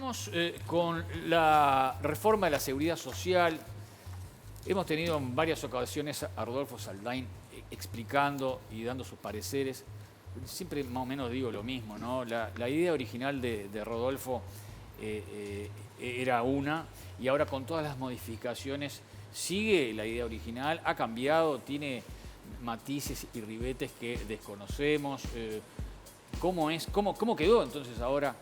Vamos con la reforma de la seguridad social. Hemos tenido en varias ocasiones a Rodolfo Saldain explicando y dando sus pareceres. Siempre más o menos digo lo mismo, ¿no? La idea original de Rodolfo era una, y ahora con todas las modificaciones sigue la idea original, ha cambiado, tiene matices y ribetes que desconocemos. ¿Cómo quedó entonces ahora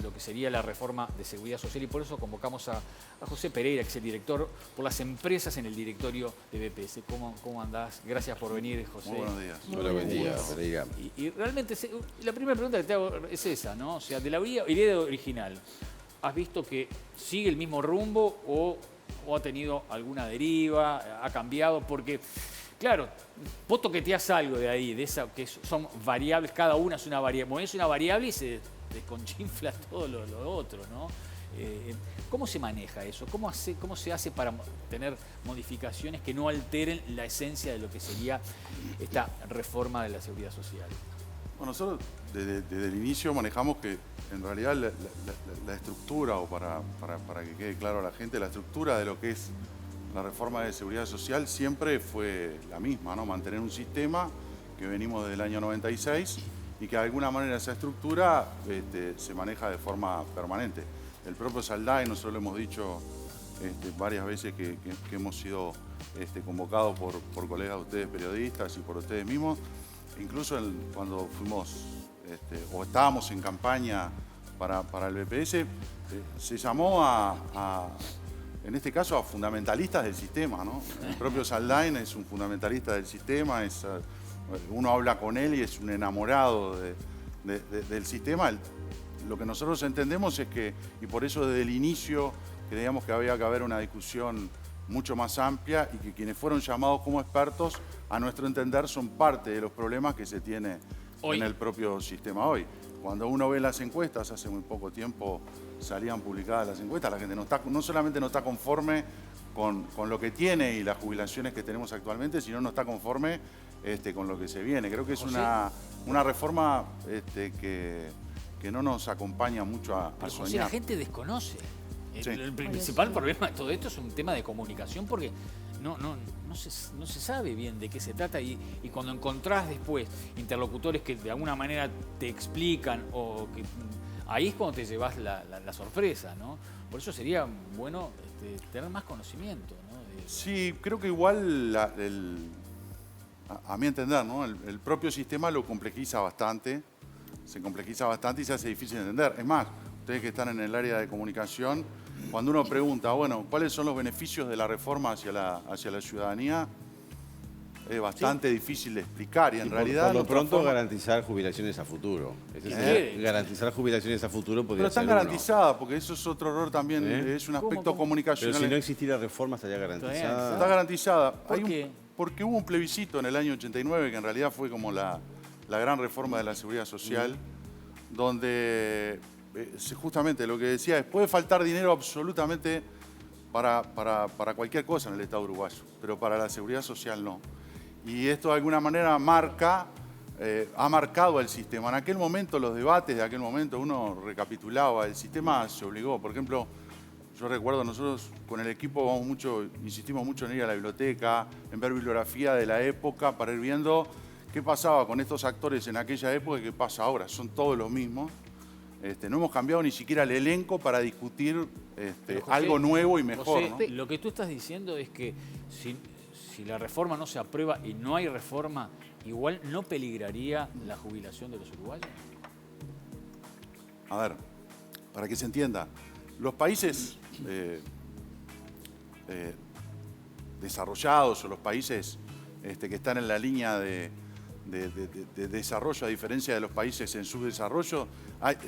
lo que sería la reforma de seguridad social? Y por eso convocamos a José Pereira, que es el director por las empresas en el directorio de BPS. ¿Cómo andás? Gracias por venir, José. Muy buenos días. Hola, buen día, Pereira. Y realmente la primera pregunta que te hago es esa, ¿no? O sea, de la idea original, ¿has visto que sigue el mismo rumbo o ha tenido alguna deriva, ha cambiado? Porque, claro, vos toqueteás algo de ahí, de esa que son variables, cada una es una variable. Es una variable y se desconchinfla todo lo otro, ¿no? ¿Cómo se maneja eso? ¿Cómo se hace para tener modificaciones que no alteren la esencia de lo que sería esta reforma de la seguridad social? Bueno, nosotros desde el inicio manejamos que en realidad la estructura, o para que quede claro a la gente, la estructura de lo que es la reforma de seguridad social siempre fue la misma, ¿no? Mantener un sistema que venimos desde el año 96 y que de alguna manera esa estructura se maneja de forma permanente. El propio Saldain, nosotros lo hemos dicho varias veces que hemos sido convocados por colegas de ustedes periodistas y por ustedes mismos, incluso cuando fuimos o estábamos en campaña para el BPS, se llamó en este caso a fundamentalistas del sistema, ¿no? El propio Saldain es un fundamentalista del sistema, uno habla con él y es un enamorado del sistema. Lo que nosotros entendemos es que, y por eso desde el inicio creíamos que había que haber una discusión mucho más amplia, y que quienes fueron llamados como expertos, a nuestro entender, son parte de los problemas que se tiene hoy en el propio sistema hoy. Cuando uno ve las encuestas, hace muy poco tiempo salían publicadas las encuestas, la gente no solamente no está conforme con lo que tiene y las jubilaciones que tenemos actualmente, sino no está conforme con lo que se viene. Creo que es una reforma que no nos acompaña mucho a soñar. José, la gente desconoce. Sí. El principal problema de todo esto es un tema de comunicación, porque no se sabe bien de qué se trata, y cuando encontrás después interlocutores que de alguna manera te explican, ahí es cuando te llevas la sorpresa, ¿no? Por eso sería bueno tener más conocimiento, ¿no? Sí, creo que igual, a mi entender, ¿no? El propio sistema lo complejiza bastante, se complejiza bastante y se hace difícil de entender. Es más, ustedes que están en el área de comunicación, cuando uno pregunta, bueno, ¿cuáles son los beneficios de la reforma hacia la ciudadanía? Es bastante difícil de explicar, y en realidad... Por lo pronto, garantizar jubilaciones a futuro. Garantizar jubilaciones a futuro podría ser. Pero están garantizadas, porque eso es otro error también, es un aspecto comunicacional. Pero si no existiera reforma, estaría garantizada. Está garantizada. ¿Por qué? Porque hubo un plebiscito en el año 89, que en realidad fue como la gran reforma de la seguridad social, donde justamente lo que decía es, puede faltar dinero absolutamente para cualquier cosa en el Estado uruguayo, pero para la seguridad social no. Y esto de alguna manera ha marcado al sistema. En aquel momento, los debates de aquel momento, uno recapitulaba, el sistema se obligó. Por ejemplo, yo recuerdo, nosotros con el equipo insistimos mucho en ir a la biblioteca, en ver bibliografía de la época, para ir viendo qué pasaba con estos actores en aquella época y qué pasa ahora. Son todos los mismos. No hemos cambiado ni siquiera el elenco para discutir José, algo nuevo y mejor, José, ¿no? Lo que tú estás diciendo es que si la reforma no se aprueba y no hay reforma, igual no peligraría la jubilación de los uruguayos. A ver, para que se entienda, los países desarrollados, o los países que están en la línea de desarrollo, a diferencia de los países en subdesarrollo,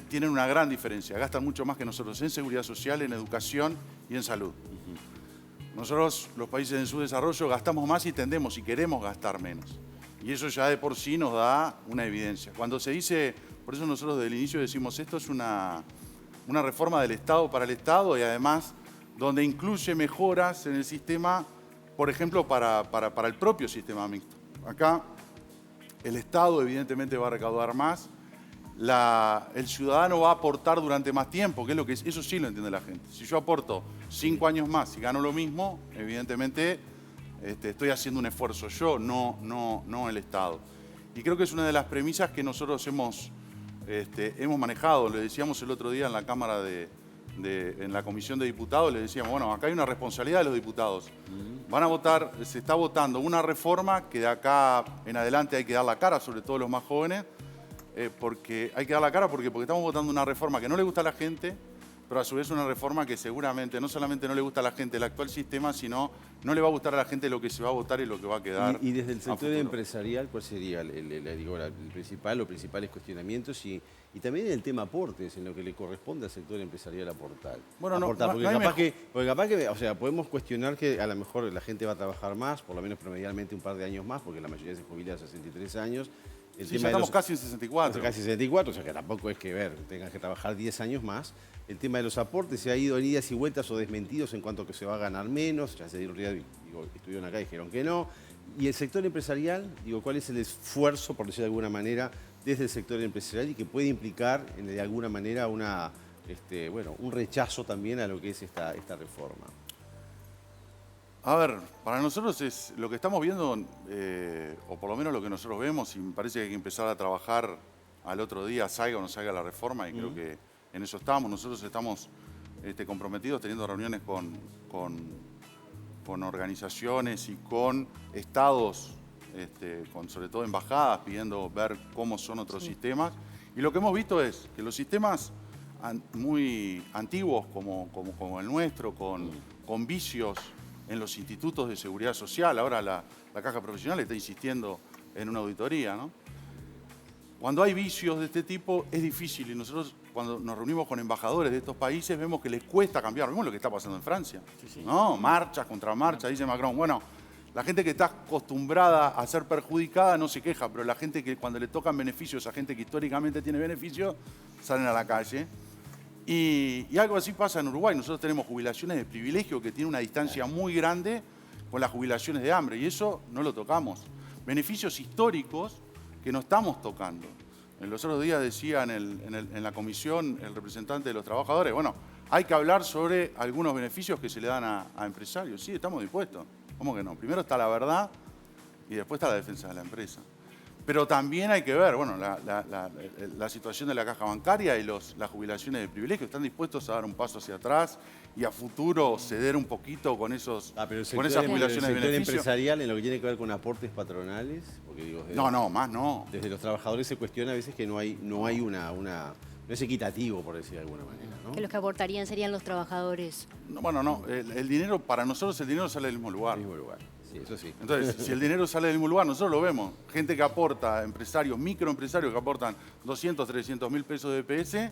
tienen una gran diferencia. Gastan mucho más que nosotros en seguridad social, en educación y en salud. Nosotros, los países en subdesarrollo, gastamos más y tendemos y queremos gastar menos. Y eso ya de por sí nos da una evidencia. Cuando se dice, por eso nosotros desde el inicio decimos, esto es una reforma del Estado para el Estado, y además donde incluye mejoras en el sistema, por ejemplo, para el propio sistema mixto. Acá el Estado evidentemente va a recaudar más, el ciudadano va a aportar durante más tiempo, que es lo que es, eso sí lo entiende la gente. Si yo aporto 5 años más y gano lo mismo, evidentemente estoy haciendo un esfuerzo yo, no el Estado. Y creo que es una de las premisas que nosotros hemos manejado. Le decíamos el otro día en la Cámara en la Comisión de Diputados, le decíamos, bueno, acá hay una responsabilidad de los diputados. Van a votar, se está votando una reforma que de acá en adelante hay que dar la cara, sobre todo los más jóvenes, porque hay que dar la cara porque estamos votando una reforma que no le gusta a la gente, pero a su vez una reforma que seguramente no solamente no le gusta a la gente el actual sistema, sino no le va a gustar a la gente lo que se va a votar y lo que va a quedar. Y desde el sector empresarial, ¿cuál sería el principal o principales cuestionamientos? Y también el tema aportes, en lo que le corresponde al sector empresarial aportar. Bueno, aportar, porque capaz que, o sea, podemos cuestionar que a lo mejor la gente va a trabajar más, por lo menos promedialmente un par de años más, porque la mayoría se jubila a 63 años. Sí, ya estamos casi en 64. Casi 64, o sea que tampoco es que tengan que trabajar 10 años más. El tema de los aportes se ha ido en idas y vueltas o desmentidos en cuanto a que se va a ganar menos. Ya se dieron, estuvieron acá y dijeron que no. Y el sector empresarial, ¿cuál es el esfuerzo, por decirlo de alguna manera, desde el sector empresarial y que puede implicar de alguna manera un rechazo también a lo que es esta reforma? A ver, para nosotros es lo que estamos viendo, o por lo menos lo que nosotros vemos, y me parece que hay que empezar a trabajar al otro día, salga o no salga la reforma, y creo que en eso estamos. Nosotros estamos comprometidos teniendo reuniones con organizaciones y con estados, con sobre todo embajadas, pidiendo ver cómo son otros sistemas. Y lo que hemos visto es que los sistemas muy antiguos como el nuestro, con vicios en los institutos de seguridad social, ahora la Caja Profesional está insistiendo en una auditoría, ¿no? Cuando hay vicios de este tipo es difícil y nosotros cuando nos reunimos con embajadores de estos países vemos que les cuesta cambiar. Vemos lo que está pasando en Francia, ¿no? Marchas contra marchas, dice Macron. Bueno, la gente que está acostumbrada a ser perjudicada no se queja, pero la gente que cuando le tocan beneficios a gente que históricamente tiene beneficios, salen a la calle. Y algo así pasa en Uruguay. Nosotros tenemos jubilaciones de privilegio que tienen una distancia muy grande con las jubilaciones de hambre y eso no lo tocamos. Beneficios históricos que no estamos tocando. Los otros días decía en la comisión el representante de los trabajadores, bueno, hay que hablar sobre algunos beneficios que se le dan a empresarios. Sí, estamos dispuestos. ¿Cómo que no? Primero está la verdad y después está la defensa de la empresa. Pero también hay que ver, bueno, la situación de la caja bancaria y las jubilaciones de privilegio. ¿Están dispuestos a dar un paso hacia atrás y a futuro ceder un poquito con esas jubilaciones de beneficio? ¿El sector empresarial en lo que tiene que ver con aportes patronales? Porque, más no. Desde los trabajadores se cuestiona a veces que no es equitativo, por decir de alguna manera, ¿no? Que los que aportarían serían los trabajadores. No. El dinero, para nosotros el dinero sale del mismo lugar. Del mismo lugar. Sí, eso sí. Entonces, si el dinero sale del mismo lugar, nosotros lo vemos. Gente que aporta, empresarios, microempresarios que aportan 200, 300 mil pesos de EPS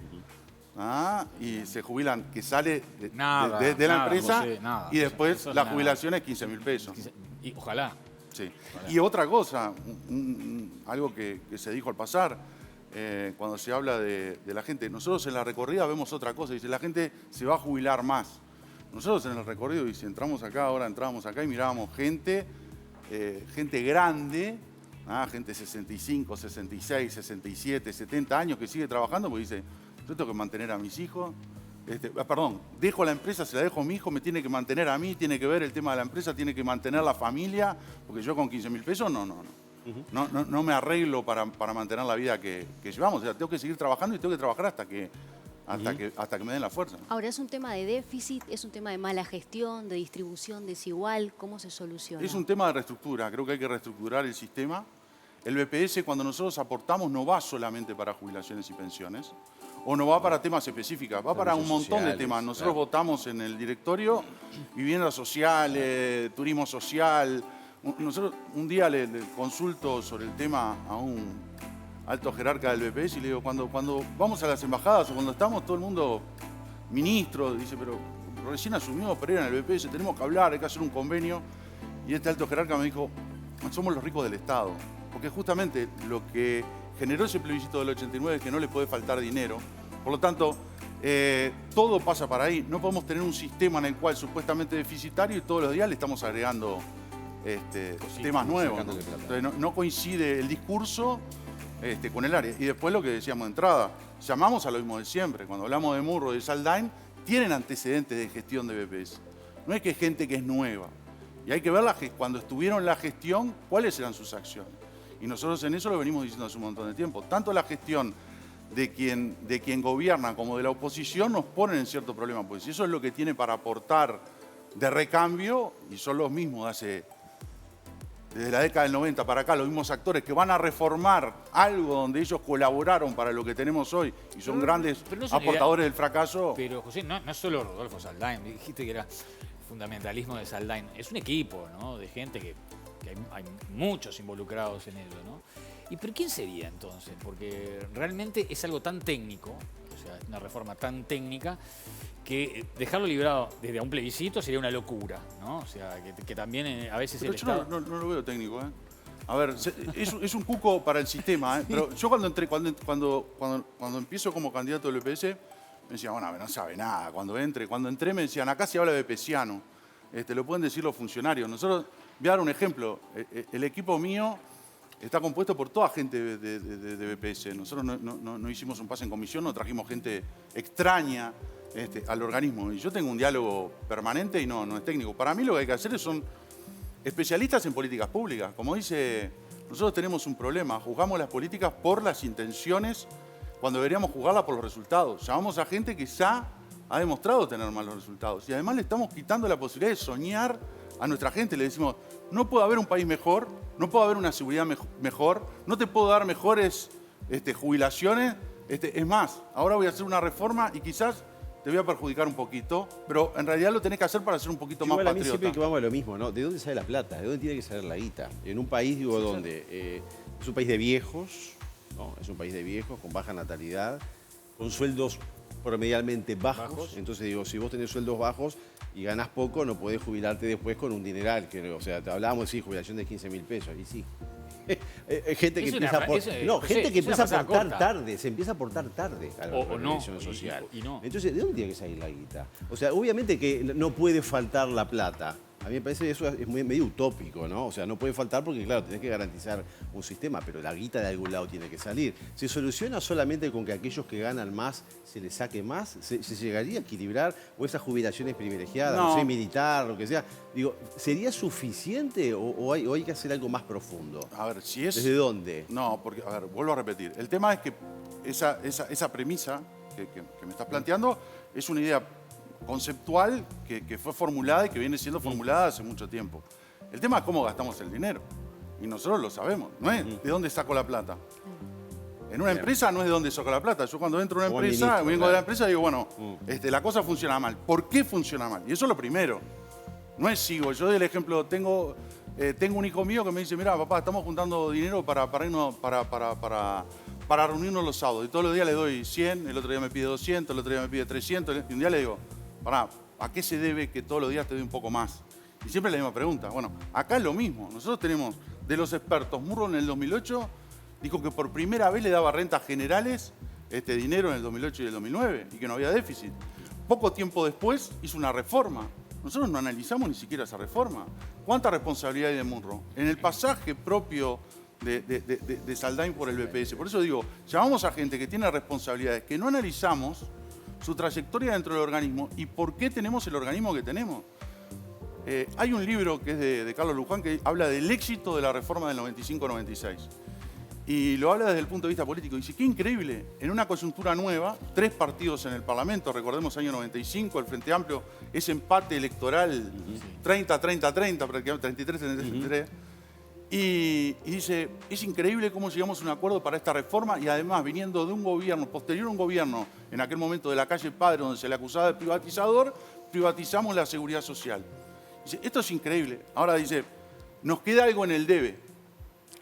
y se jubilan, que sale de la empresa José, y después la jubilación es 15 mil pesos. Y ojalá. Sí. Ojalá. Y otra cosa, algo que se dijo al pasar, cuando se habla de la gente, nosotros en la recorrida vemos otra cosa, dice la gente se va a jubilar más. Nosotros en el recorrido, y si entramos acá, ahora entrábamos acá y mirábamos gente grande, gente de 65, 66, 67, 70 años que sigue trabajando porque dice, yo tengo que mantener a mis hijos, dejo la empresa, se la dejo a mi hijo, me tiene que mantener a mí, tiene que ver el tema de la empresa, tiene que mantener la familia, porque yo con 15 mil pesos no me arreglo para mantener la vida que llevamos. O sea, tengo que seguir trabajando y tengo que trabajar hasta que me den la fuerza. Ahora, ¿es un tema de déficit? ¿Es un tema de mala gestión, de distribución desigual? ¿Cómo se soluciona? Es un tema de reestructura. Creo que hay que reestructurar el sistema. El BPS, cuando nosotros aportamos, no va solamente para jubilaciones y pensiones, o no va para temas específicos, va para un montón de temas. Nosotros votamos en el directorio vivienda social, turismo social. Nosotros un día le consulto sobre el tema a un alto jerarca del BPS y le digo, cuando vamos a las embajadas o cuando estamos, todo el mundo, ministro, dice, pero recién asumimos Pereira en el BPS, tenemos que hablar, hay que hacer un convenio. Y este alto jerarca me dijo, somos los ricos del Estado. Porque justamente lo que generó ese plebiscito del 89 es que no le puede faltar dinero. Por lo tanto, todo pasa para ahí. No podemos tener un sistema en el cual supuestamente deficitario y todos los días le estamos agregando temas nuevos, ¿no? Entonces no coincide el discurso con el área. Y después lo que decíamos de entrada, llamamos a lo mismo de siempre. Cuando hablamos de Murro, de Saldain, tienen antecedentes de gestión de BPS. No es que es gente que es nueva. Y hay que ver cuando estuvieron en la gestión, cuáles eran sus acciones. Y nosotros en eso lo venimos diciendo hace un montón de tiempo. Tanto la gestión de quien gobierna como de la oposición nos ponen en cierto problema. Pues eso es lo que tiene para aportar de recambio, y son los mismos desde la década del 90 para acá, los mismos actores que van a reformar algo donde ellos colaboraron para lo que tenemos hoy y son grandes pero no es una aportadores del fracaso. Pero, José, no es solo Rodolfo Saldain, dijiste que era fundamentalismo de Saldain. Es un equipo, ¿no?, de gente que hay muchos involucrados en ello, ¿no? ¿Y pero quién sería entonces? Porque realmente es algo tan técnico, o sea, es una reforma tan técnica, que dejarlo librado desde a un plebiscito sería una locura, ¿no? O sea, que también a veces Pero el yo Estado... no lo veo técnico, ¿eh? A ver, es un cuco para el sistema, ¿eh? Pero yo cuando empiezo como candidato del BPS, me decían, bueno, no sabe nada. Cuando entré me decían, acá se habla de BPSiano. Lo pueden decir los funcionarios. Nosotros, voy a dar un ejemplo. El equipo mío está compuesto por toda gente de BPS. Nosotros no hicimos un pase en comisión, no trajimos gente extraña al organismo. Y yo tengo un diálogo permanente y no es técnico. Para mí lo que hay que hacer son especialistas en políticas públicas. Como dice, nosotros tenemos un problema. Juzgamos las políticas por las intenciones cuando deberíamos juzgarlas por los resultados. Llamamos a gente que ya ha demostrado tener malos resultados. Y además le estamos quitando la posibilidad de soñar a nuestra gente. Le decimos, no puede haber un país mejor, no puede haber una seguridad mejor, no te puedo dar mejores jubilaciones. Es más, ahora voy a hacer una reforma y quizás te voy a perjudicar un poquito, pero en realidad lo tenés que hacer para ser un poquito más Igual a mí patriota. siempre que vamos a lo mismo, ¿no? ¿De dónde sale la plata? ¿De dónde tiene que salir la guita? En un país, digo, donde es un país de viejos, ¿no? Es un país de viejos, con baja natalidad, con sueldos promedialmente bajos. Entonces, digo, si vos tenés sueldos bajos y ganás poco, no podés jubilarte después con un dineral. O sea, te hablábamos, sí, jubilación de 15.000 pesos, y sí. Gente que empieza a aportar tarde, se empieza a aportar tarde a la previsión social. Y no. Entonces, ¿de dónde tiene que salir la guita? O sea, obviamente que no puede faltar la plata. A mí me parece que eso es medio utópico, ¿no? O sea, no puede faltar porque, claro, tenés que garantizar un sistema, pero la guita de algún lado tiene que salir. ¿Se soluciona solamente con que aquellos que ganan más se les saque más? ¿Se llegaría a equilibrar? ¿O esas jubilaciones privilegiadas, no sé, militar, lo que sea? Digo, ¿sería suficiente o hay que hacer algo más profundo? A ver, si es... ¿Desde dónde? No, porque, a ver, vuelvo a repetir. El tema es que esa premisa que me estás planteando es una idea conceptual que fue formulada y que viene siendo formulada hace mucho tiempo. El tema es cómo gastamos el dinero. Y nosotros lo sabemos. No es de dónde saco la plata. En una empresa no es de dónde saco la plata. Yo cuando entro a una empresa, vengo de la empresa y digo, bueno, la cosa funciona mal. ¿Por qué funciona mal? Y eso es lo primero. No es sigo. Yo doy el ejemplo, tengo un hijo mío que me dice, mira, papá, estamos juntando dinero para reunirnos los sábados. Y todos los días le doy 100, el otro día me pide 200, el otro día me pide 300. Y un día le digo, pará, ¿a qué se debe que todos los días te doy un poco más? Y siempre la misma pregunta. Bueno, acá es lo mismo. Nosotros tenemos, de los expertos, Murro en el 2008 dijo que por primera vez le daba rentas generales dinero en el 2008 y el 2009 y que no había déficit. Poco tiempo después hizo una reforma. Nosotros no analizamos ni siquiera esa reforma. ¿Cuánta responsabilidad hay de Murro? En el pasaje propio de Saldain por el BPS. Por eso digo, llamamos a gente que tiene responsabilidades, que no analizamos su trayectoria dentro del organismo y por qué tenemos el organismo que tenemos. Hay un libro que es de Carlos Luján que habla del éxito de la reforma del 95-96 y lo habla desde el punto de vista político. Dice, qué increíble, en una coyuntura nueva, 3 partidos en el Parlamento, recordemos año 95, el Frente Amplio, ese empate electoral 30-30-30, prácticamente 33-33, y dice, es increíble cómo llegamos a un acuerdo para esta reforma y además viniendo de un gobierno, posterior a un gobierno, en aquel momento de la calle Padre, donde se le acusaba de privatizador, privatizamos la seguridad social. Dice, esto es increíble. Ahora dice, nos queda algo en el debe,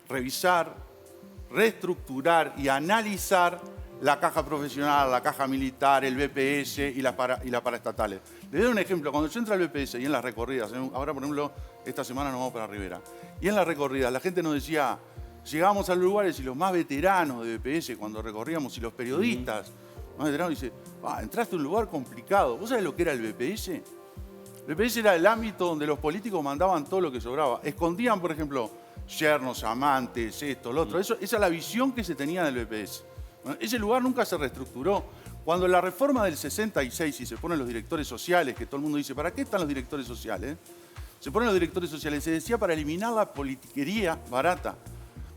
revisar, reestructurar y analizar la caja profesional, la caja militar, el BPS y las paraestatales. Les doy un ejemplo. Cuando yo entré al BPS y en las recorridas, ahora por ejemplo, esta semana nos vamos para Rivera, y en las recorridas la gente nos decía, llegábamos a los lugares y los más veteranos de BPS cuando recorríamos y los periodistas más veteranos dicen, entraste a un lugar complicado. ¿Vos sabés lo que era el BPS? El BPS era el ámbito donde los políticos mandaban todo lo que sobraba. Escondían, por ejemplo, yernos, amantes, esto, lo otro. Esa es la visión que se tenía del BPS. Bueno, ese lugar nunca se reestructuró. Cuando la reforma del 66 y se ponen los directores sociales, que todo el mundo dice, ¿para qué están los directores sociales? Se ponen los directores sociales, se decía para eliminar la politiquería barata.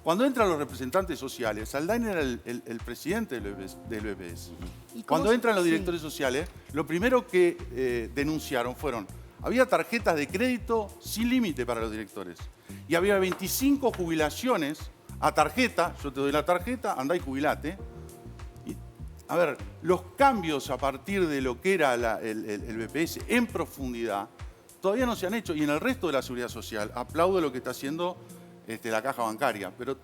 Cuando entran los representantes sociales, Saldain era el presidente del BPS. Cuando entran los directores sociales, lo primero que denunciaron fueron, había tarjetas de crédito sin límite para los directores. Y había 25 jubilaciones a tarjeta, yo te doy la tarjeta, andá y jubilate. Y, a ver, los cambios a partir de lo que era el BPS en profundidad todavía no se han hecho. Y en el resto de la seguridad social, aplaudo lo que está haciendo la caja bancaria. Pero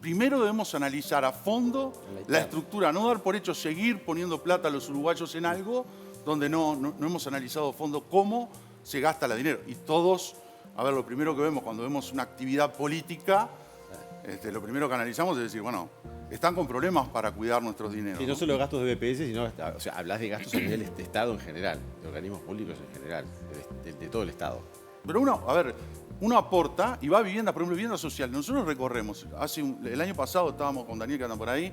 primero debemos analizar a fondo la estructura, no dar por hecho seguir poniendo plata a los uruguayos en algo donde no hemos analizado a fondo cómo se gasta el dinero. Y todos, a ver, lo primero que vemos cuando vemos una actividad política, lo primero que analizamos es decir, bueno, están con problemas para cuidar nuestros dineros. Y no solo gastos de BPS, sino, o sea, hablas de gastos a nivel de Estado en general, de organismos públicos en general, de todo el Estado. Pero uno aporta y va a vivienda, por ejemplo, vivienda social. Nosotros recorremos, el año pasado estábamos con Daniel que anda por ahí,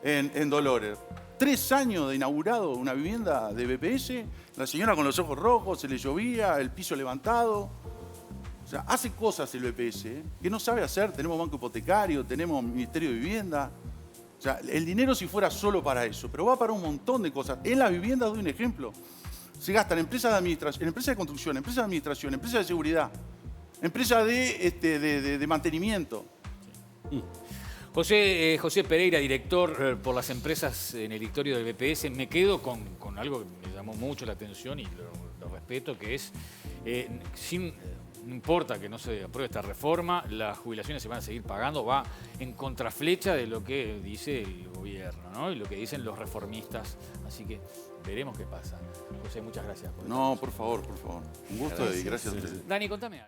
en Dolores. 3 años de inaugurado una vivienda de BPS, la señora con los ojos rojos, se le llovía, el piso levantado. O sea, hace cosas el BPS que no sabe hacer. Tenemos banco hipotecario, tenemos Ministerio de Vivienda. O sea, el dinero si fuera solo para eso, pero va para un montón de cosas. En la vivienda doy un ejemplo. Se gasta en empresas de administración, en empresas de construcción, empresas de administración, empresas de seguridad, empresas de mantenimiento. José Pereira, director por las empresas en el directorio del BPS, me quedo con algo que me llamó mucho la atención y lo respeto, que es, no importa que no se apruebe esta reforma, las jubilaciones se van a seguir pagando, va en contraflecha de lo que dice el gobierno, ¿no? Y lo que dicen los reformistas. Así que veremos qué pasa. José, muchas gracias. No, por favor. Un gusto y gracias a ustedes. Dani, contame algo.